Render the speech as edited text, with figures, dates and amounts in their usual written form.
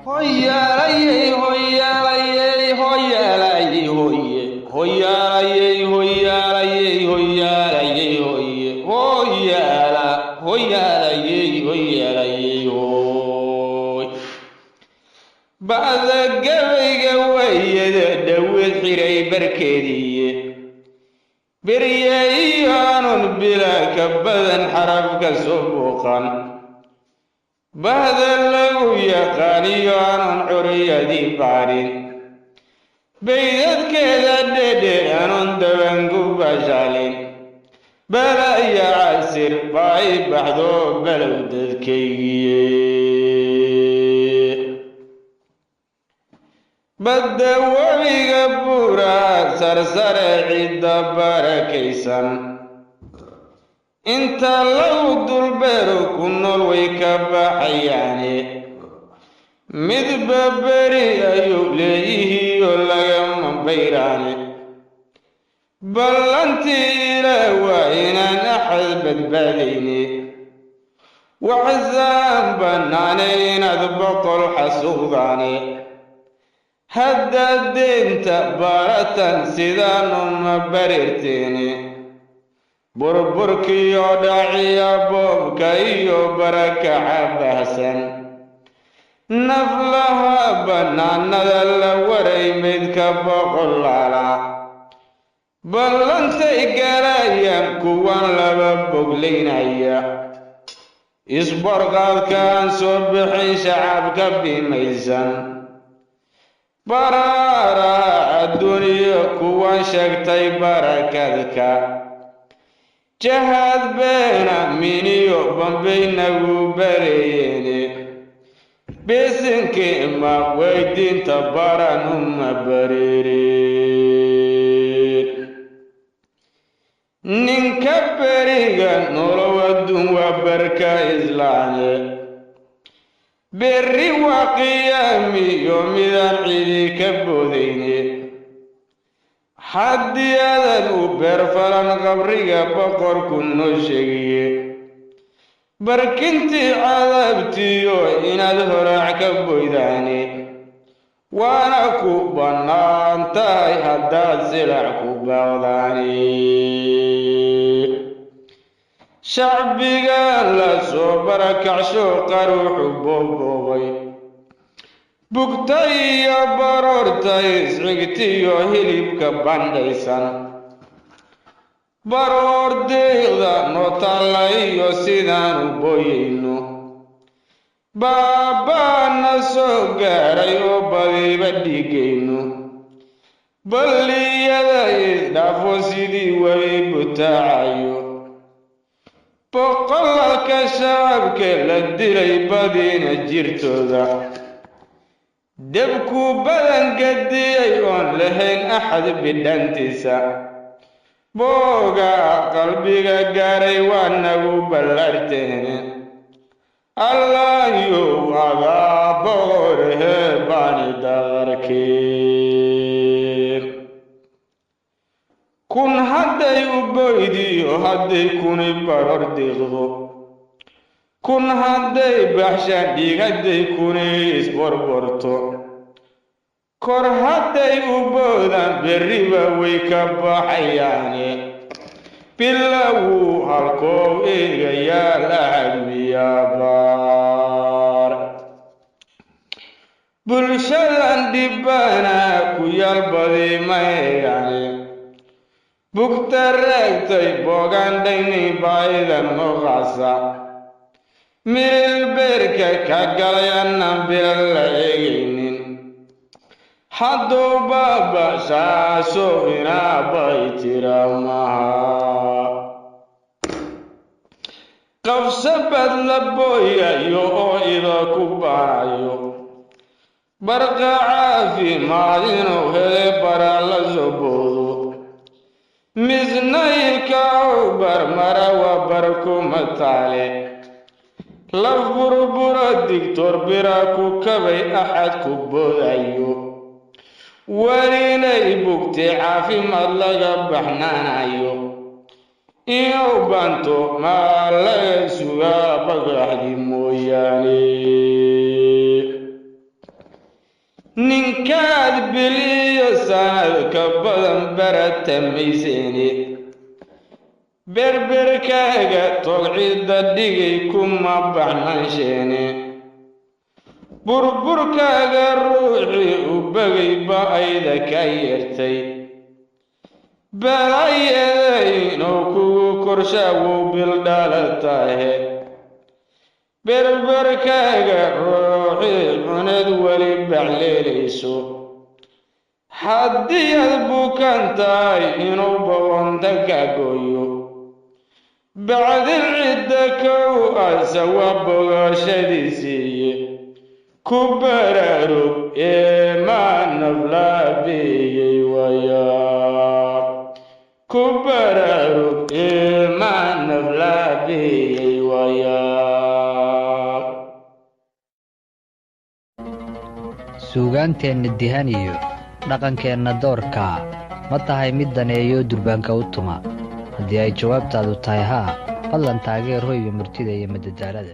Hoyalay, hoyalay, hoyalay, hoye. Hoyalay, hoyalay, hoyalay, hoye. Hoyala, hoyalay, hoyalay, hoy. Ba'da gabayga wayada dawad xiray barkeediye. Beriyayaan bila kabadan xarafka subuqan. Bahda lagu yaqaaniyo aanan curiyadii baarin baydadkeeda dhedhe aanun dabangu bashaalin bala iyo casir baa i baxdo balow dadkaygiye badda webiga buuraa sarsare cidda barakaysan inta lagu dulbeero ku nool way ka baxayaane midba beri ayuu leeyihiiyo lagama bayraane ballantii ilaah waa inaan axad badbaadayne waxsaan bannaane inaad boqol xasuuqdaane haddaad deenta baratan sidaanu ma barirteene burburkiyo dhaciya boobka iyo barakaca bahsan naflaha bannaanada la waray midka boqolaala ballantay galayaan kuwan laba boglaynaya isborqaadkaan soo bixin shacabka bimaysan baraaraha adduuniya kuwan sheegtay barakadka jahad beena miniyo bambaynagu bareeyene beesinkii ma weydiinta baran uma bareereen ninka beriga nolow adduun waa barka islaane berri waa qiyaamiyo midaan cidi ka boodayne haddii adan u beerfalan qabriga boqorku noo sheegiye barkintii cadaabtiyo inaad horaac ka boydaane waana ku bannaan tahay haddaad silac ku baaqdaane shacbigan la soo barakacsho qaruuxu booboobay bugtay iyo baroortay isxigtiyo hilibka bandhaysan baroor deeqda noo taalla iyo sidaanu booyayno baabaana soo gaaray oo badiba dhiigayno balliyada isdhaafo sidii weli butaacayo boqolalka shacabka la dilay badiina jirtooda debku badan gadiyay oon lahayn axad bidhantiisa booga qalbiga gaaray waa nagu ballarteene allayow adaa boqorhe baani daqarkeen kun hadday u boydiyo hadday kuni baror diiqdo kun hadday baxshaan dhiig hadday kuni isborborto kor hadday u boodaan berriba way ka baxayaane bilowuu halkoo eegayaa la hadmiyaa baar bulshadan dhibbana ku yaal badi ma eegaane bugta raagtay boogandhayni baayida noqaasa milil beerka ka galay annaan bila la eegaynin hadduu baaba shaaso inaabay tira maha qabsabad la booyayo oo ida ku barayo barqa caafimaad inuu hele bara la soo boodo misnaylka u barmara waa barkuma taale la burbura digtor bira ku kabay axad ku boodayo walinay bugtay caafimaad laga baxnaanayo inuu banto maa laga sugaa bagaxdi mooyaane ninkaad biliyo sanad ka badan baratamayseeni berberkaaga tolcidda dhigay kuma baxnansheene burburkaaga ruuxii u bagay ba'ayda ka yeertay balayada inuu kugu korshaagu bildhalatahe berberkaaga ruuxii cunad weli baxleelayso haddii aad bukan tahay inuu boqonta ka gooyo bacdil cidda kow asa waa bogashadiisiiye ku baraarug maa naflaabiyey wayaa ku baraarug maa naflaabiyey wayaa suugaanteenna dihan iyo dhaqankeenna doorka ma tahay mid daneeyo durbaanka u tuma haddii ay jawaabtaadu tahay haa fadlan taageer hoyga murtida iyo madadaalada